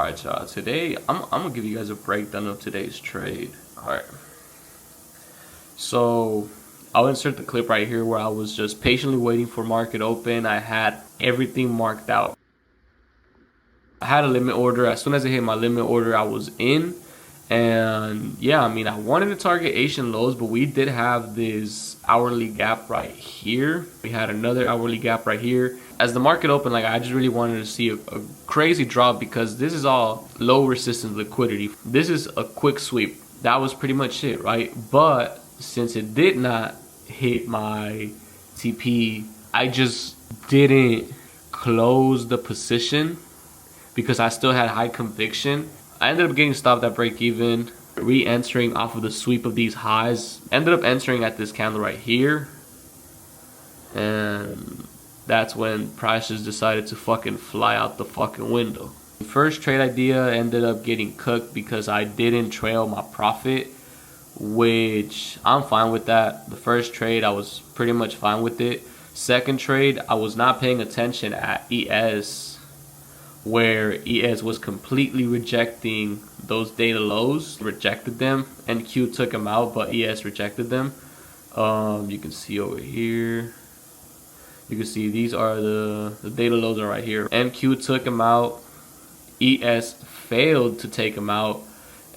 Alright, y'all. Today, I'm gonna give you guys a breakdown of today's trade. Alright. So, I'll insert the clip right here where I was just patiently waiting for market open. I had everything marked out. I had a limit order. As soon as I hit my limit order, I was in. And yeah, I mean, I wanted to target Asian lows, but we did have this hourly gap right here. We had another hourly gap right here. As the market opened, like, I just really wanted to see a crazy drop because this is all low resistance liquidity. This is a quick sweep. That was pretty much it, right? But since it did not hit my TP, I just didn't close the position because I still had high conviction. I ended up getting stopped at break even, re-entering off of the sweep of these highs. Ended up entering at this candle right here. And that's when prices decided to fucking fly out the fucking window. The first trade idea ended up getting cooked because I didn't trail my profit, which I'm fine with that. The first trade, I was pretty much fine with it. Second trade, I was not paying attention at ES, where ES was completely rejecting those data lows, rejected them. NQ took them out, but ES rejected them. You can see over here. You can see these are the data lows are right here. NQ took them out. ES failed to take them out.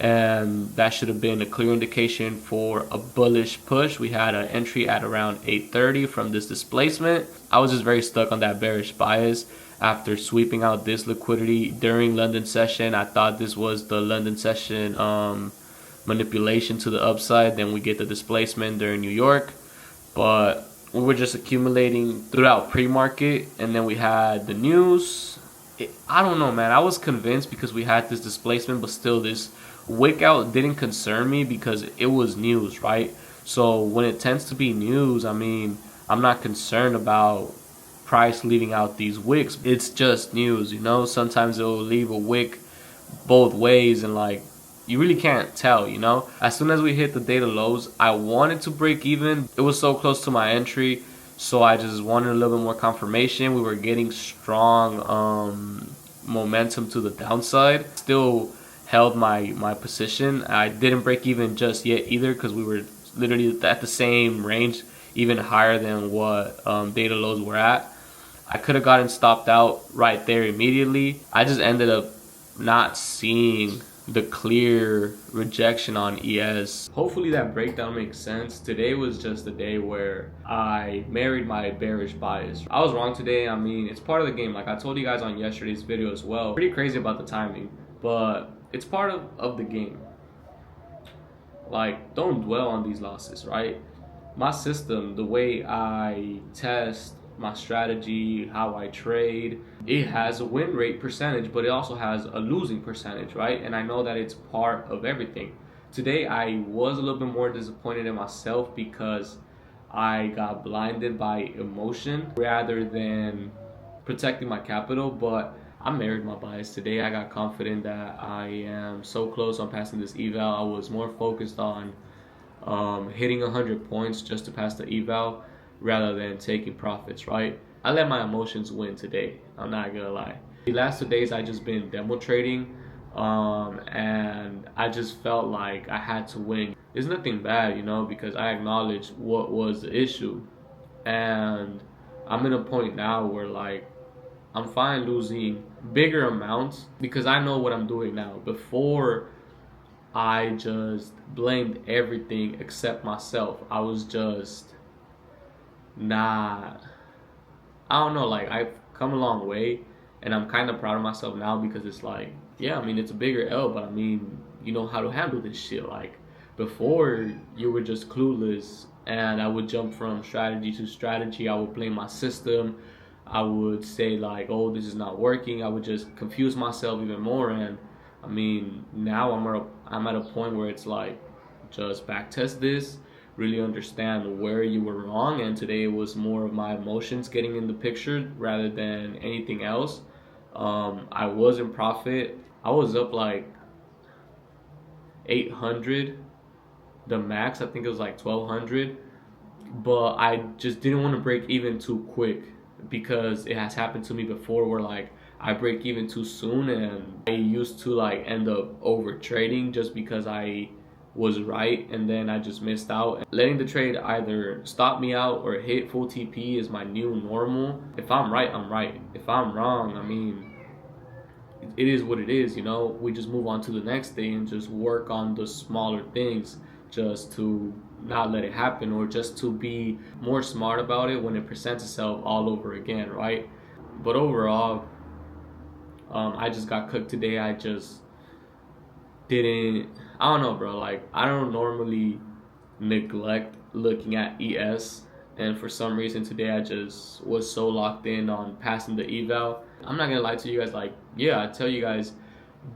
And that should have been a clear indication for a bullish push. We had an entry at around 830 from this displacement. I was just very stuck on that bearish bias after sweeping out this liquidity during London session. I thought this was the London session manipulation to the upside. Then we get the displacement during New York. But we were just accumulating throughout pre-market. And then we had the news. I don't know, man. I was convinced because we had this displacement, but still this wick out didn't concern me because it was news, right? So when it tends to be news, I mean, I'm not concerned about price leaving out these wicks. It's just news, you know? Sometimes it'll leave a wick both ways and like you really can't tell, you know? As soon as we hit the data lows, I wanted to break even. It was so close to my entry, so I just wanted a little bit more confirmation. We were getting strong momentum to the downside. Still held my position. I didn't break even just yet either because we were literally at the same range, even higher than what data lows were at. I could have gotten stopped out right there immediately. I just ended up not seeing the clear rejection on ES. Hopefully that breakdown makes sense. Today was just a day where I married my bearish bias. I was wrong today. I mean, it's part of the game. Like I told you guys on yesterday's video as well. Pretty crazy about the timing, but it's part of the game. Like, don't dwell on these losses, right? My system, the way I test my strategy, how I trade, it has a win rate percentage, but it also has a losing percentage, right? And I know that it's part of everything. Today, I was a little bit more disappointed in myself because I got blinded by emotion rather than protecting my capital, but I married my bias today. I got confident that I am so close on passing this eval. I was more focused on hitting 100 points just to pass the eval rather than taking profits, right? I let my emotions win today. I'm not gonna lie. The last 2 days I just been demo trading and I just felt like I had to win. It's nothing bad, you know, because I acknowledge what was the issue. And I'm in a point now where like I'm fine losing bigger amounts because I know what I'm doing now. Before, I just blamed everything except myself. I was just not, I don't know, like I've come a long way and I'm kind of proud of myself now because it's like, yeah, I mean, it's a bigger L, but I mean, you know how to handle this shit. Like before, you were just clueless and I would jump from strategy to strategy. I would blame my system. I would say like, oh, this is not working. I would just confuse myself even more. And I mean, now I'm at a point where it's like, just back test this, really understand where you were wrong. And today it was more of my emotions getting in the picture rather than anything else. I was in profit. I was up like 800. The max, I think it was like 1200. But I just didn't want to break even too quick, because it has happened to me before where like I break even too soon, and I used to like end up over trading just because I was right and then I just missed out. Letting the trade either stop me out or hit full TP is my new normal. If I'm right, I'm right. If I'm wrong, I mean, it is what it is, you know. We just move on to the next day and just work on the smaller things just to not let it happen, or just to be more smart about it when it presents itself all over again, right? But overall, I just got cooked today. I just didn't. I don't know, bro. Like, I don't normally neglect looking at ES, and for some reason today I just was so locked in on passing the eval. I'm not gonna lie to you guys. Like, yeah, I tell you guys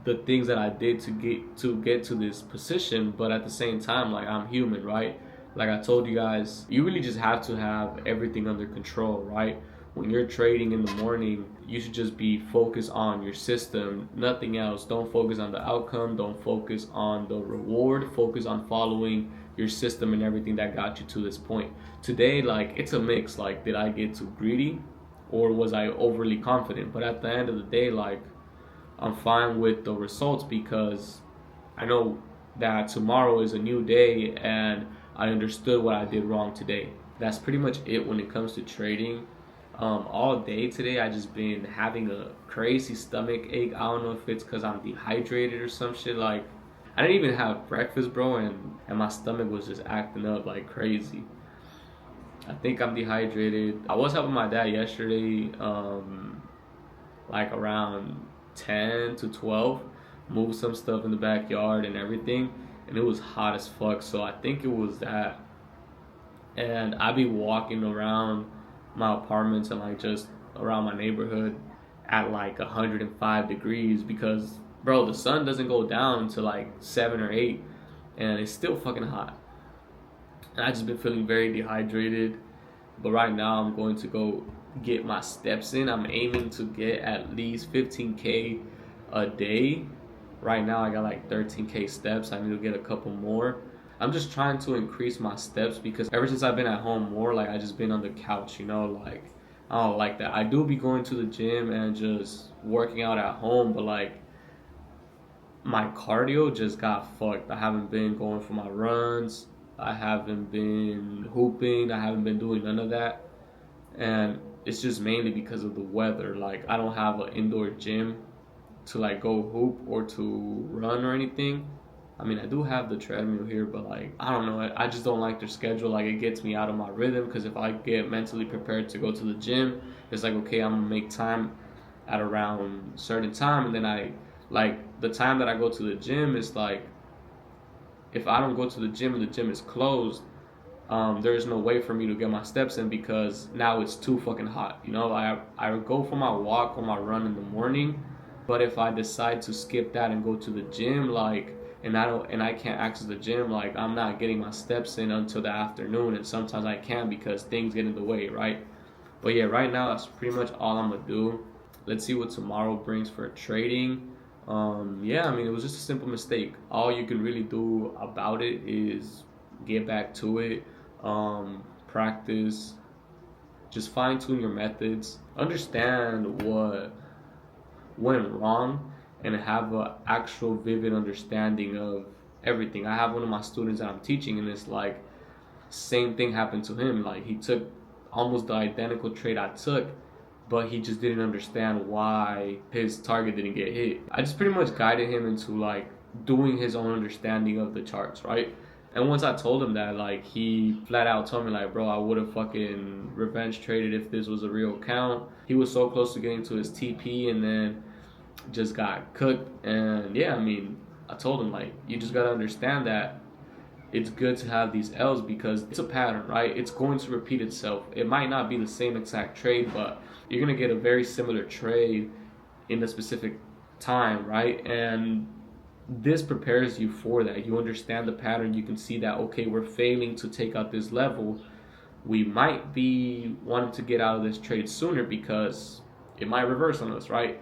the things that I did to get to this position, but at the same time, like, I'm human, right? Like I told you guys, you really just have to have everything under control, right? When you're trading in the morning, you should just be focused on your system, nothing else. Don't focus on the outcome, don't focus on the reward, focus on following your system and everything that got you to this point. Today, like, it's a mix. Like, did I get too greedy or was I overly confident? But at the end of the day, like, I'm fine with the results because I know that tomorrow is a new day and I understood what I did wrong today. That's pretty much it when it comes to trading. All day today, I just been having a crazy stomach ache. I don't know if it's because I'm dehydrated or some shit. Like, I didn't even have breakfast, bro, and my stomach was just acting up like crazy. I think I'm dehydrated. I was helping my dad yesterday, like around 10 to 12, move some stuff in the backyard and everything, and it was hot as fuck. So I think it was that. And I be walking around my apartments and like just around my neighborhood at like 105 degrees because, bro, the sun doesn't go down to like 7 or 8 and it's still fucking hot. And I just been feeling very dehydrated. But right now I'm going to go get my steps in. I'm aiming to get at least 15K a day. Right now I got like 13K steps. I need to get a couple more. I'm just trying to increase my steps because ever since I've been at home more, like, I just been on the couch, you know, like, I don't like that. I do be going to the gym and just working out at home, but like, my cardio just got fucked. I haven't been going for my runs. I haven't been hooping. I haven't been doing none of that. And it's just mainly because of the weather. Like, I don't have an indoor gym to like go hoop or to run or anything. I mean, I do have the treadmill here, but like, I don't know. I just don't like their schedule. Like, it gets me out of my rhythm because if I get mentally prepared to go to the gym, it's like, okay, I'm gonna make time at around a certain time, and then I like the time that I go to the gym is like, if I don't go to the gym and the gym is closed, there's no way for me to get my steps in because now it's too fucking hot. You know, I go for my walk or my run in the morning, but if I decide to skip that and go to the gym, like, and I can't access the gym, like, I'm not getting my steps in until the afternoon, and sometimes I can't because things get in the way, right? But yeah, right now that's pretty much all I'm gonna do. Let's see what tomorrow brings for trading. Yeah, I mean, it was just a simple mistake. All you can really do about it is get back to it, practice, just fine tune your methods, understand what went wrong, and have an actual vivid understanding of everything. I have one of my students that I'm teaching, and it's like, same thing happened to him. Like, he took almost the identical trade I took, but he just didn't understand why his target didn't get hit. I just pretty much guided him into like doing his own understanding of the charts, right? And once I told him that, like, he flat out told me, like, bro, I would have fucking revenge traded if this was a real account. He was so close to getting to his TP and then just got cooked. And yeah, I mean, I told him, like, you just gotta understand that it's good to have these L's because it's a pattern, right? It's going to repeat itself. It might not be the same exact trade, but you're gonna get a very similar trade in a specific time, right? And this prepares you for that. You understand the pattern. You can see that, okay, we're failing to take out this level. We might be wanting to get out of this trade sooner because it might reverse on us, right?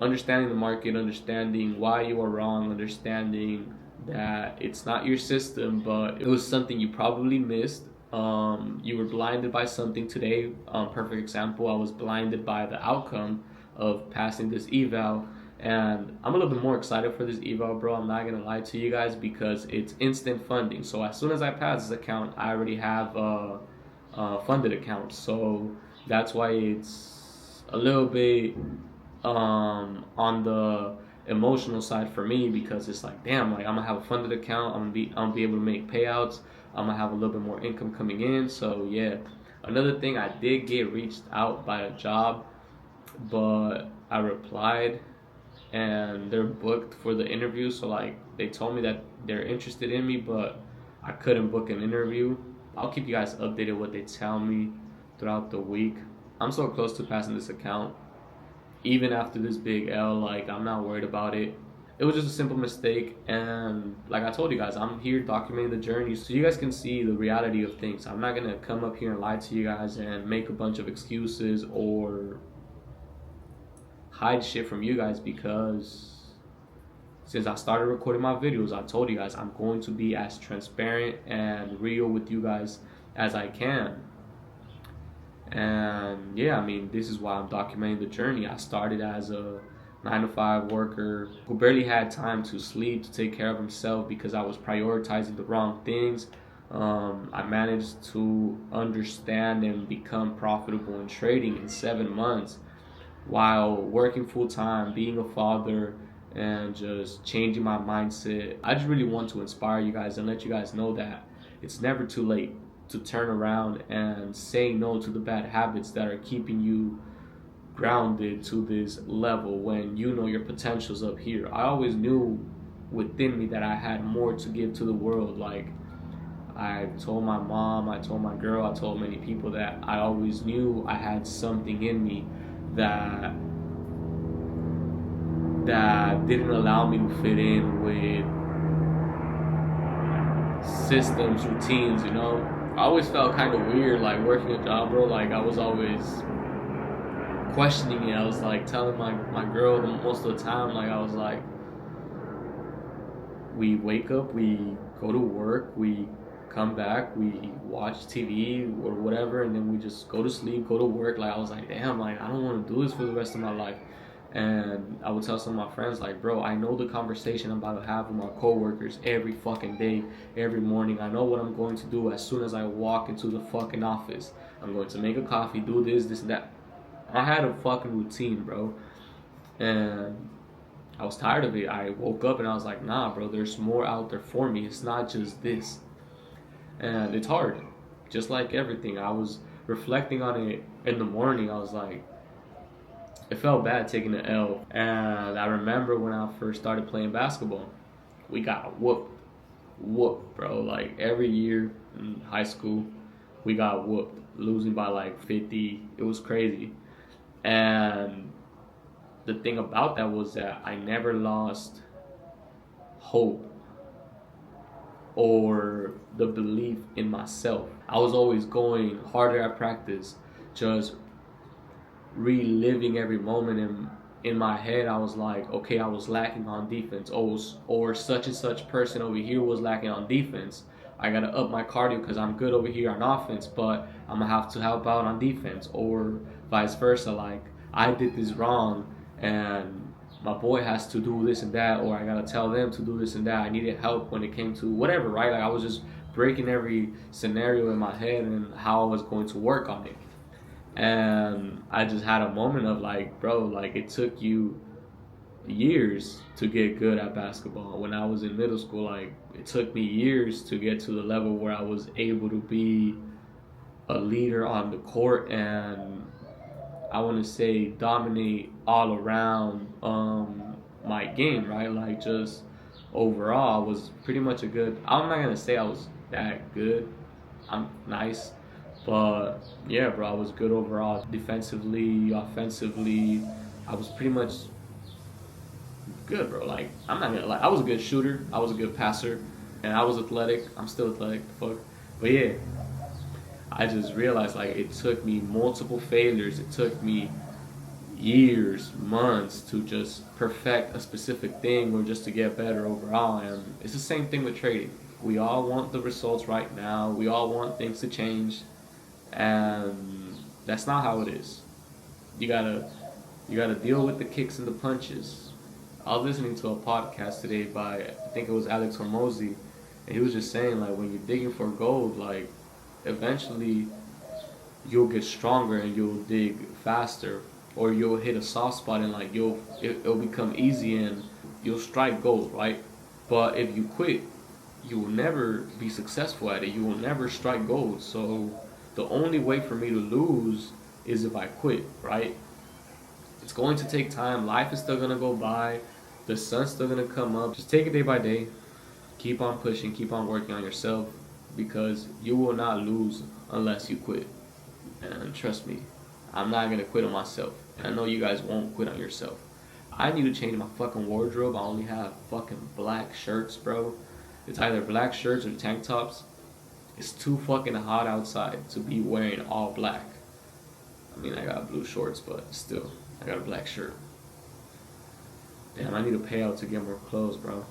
Understanding the market, understanding why you are wrong, understanding that it's not your system, but it was something you probably missed. You were blinded by something today. Perfect example, I was blinded by the outcome of passing this eval. And I'm a little bit more excited for this eval, bro. I'm not gonna lie to you guys, because it's instant funding. So as soon as I pass this account, I already have a funded account. So that's why it's a little bit on the emotional side for me, because it's like, damn, like I'm gonna have a funded account. I'm gonna be able to make payouts. I'm gonna have a little bit more income coming in. So yeah. Another thing, I did get reached out by a job, but I replied and they're booked for the interview. So like they told me that they're interested in me, but I couldn't book an interview. I'll keep you guys updated what they tell me throughout the week. I'm so close to passing this account. Even after this big L, like I'm not worried about it. It was just a simple mistake, and like I told you guys, I'm here documenting the journey so you guys can see the reality of things. I'm not gonna come up here and lie to you guys and make a bunch of excuses or hide shit from you guys, because since I started recording my videos, I told you guys I'm going to be as transparent and real with you guys as I can. And yeah, I mean, this is why I'm documenting the journey. I started as a 9-to-5 worker who barely had time to sleep, to take care of himself, because I was prioritizing the wrong things. I managed to understand and become profitable in trading in 7 months while working full time, being a father, and just changing my mindset. I just really want to inspire you guys and let you guys know that it's never too late to turn around and say no to the bad habits that are keeping you grounded to this level when you know your potential's up here. I always knew within me that I had more to give to the world. Like I told my mom, I told my girl, I told many people that I always knew I had something in me that didn't allow me to fit in with systems, routines, you know. I always felt kind of weird, like working a job, bro. Like I was always questioning it. I was like telling my girl most of the time, like I was like, we wake up, we go to work, we come back, we watch TV or whatever, and then we just go to sleep, go to work. Like I was like, damn, like I don't want to do this for the rest of my life. And I would tell some of my friends, like, bro, I know the conversation I'm about to have with my coworkers every fucking day, every morning. I know what I'm going to do as soon as I walk into the fucking office. I'm going to make a coffee, do this, and that. I had a fucking routine, bro. And I was tired of it. I woke up and I was like, nah, bro, there's more out there for me. It's not just this. And it's hard. Just like everything. I was reflecting on it in the morning. I was like, it felt bad taking the L. And I remember when I first started playing basketball, we got whooped, bro. Like every year in high school, we got whooped, losing by like 50. It was crazy. And the thing about that was that I never lost hope or the belief in myself. I was always going harder at practice, just reliving every moment. In my head, I was like, okay, I was lacking on defense, or such and such person over here was lacking on defense. I gotta up my cardio because I'm good over here on offense, but I'm gonna have to help out on defense, or vice versa. Like I did this wrong and my boy has to do this and that, or I gotta tell them to do this and that. I needed help when it came to whatever, right? Like I was just breaking every scenario in my head and how I was going to work on it. And I just had a moment of like, bro, like it took you years to get good at basketball. When I was in middle school, like it took me years to get to the level where I was able to be a leader on the court, and I want to say dominate all around my game, right? Like just overall, I was pretty much a good. I'm not gonna say I was that good. I'm nice. But yeah, bro, I was good overall. Defensively, offensively, I was pretty much good, bro. Like, I'm not gonna lie, I was a good shooter, I was a good passer, and I was athletic. I'm still athletic, fuck. But yeah, I just realized like it took me multiple failures. It took me years, months to just perfect a specific thing or just to get better overall. And it's the same thing with trading. We all want the results right now. We all want things to change. And that's not how it is. You gotta You gotta deal with the kicks and the punches. I was listening to a podcast today by, I think it was Alex Hormozy, and he was just saying, like, when you're digging for gold, like, eventually you'll get stronger and you'll dig faster, or you'll hit a soft spot and like it'll become easy and you'll strike gold, right? But if you quit, you will never be successful at it. You will never strike gold. So the only way for me to lose is if I quit, right? It's going to take time. Life is still gonna go by. The sun's still gonna come up. Just take it day by day. Keep on pushing. Keep on working on yourself, because you will not lose unless you quit. And trust me, I'm not gonna quit on myself. And I know you guys won't quit on yourself. I need to change my fucking wardrobe. I only have fucking black shirts, bro. It's either black shirts or tank tops. It's too fucking hot outside to be wearing all black. I mean, I got blue shorts, but still, I got a black shirt. Damn, I need to pay out to get more clothes, bro.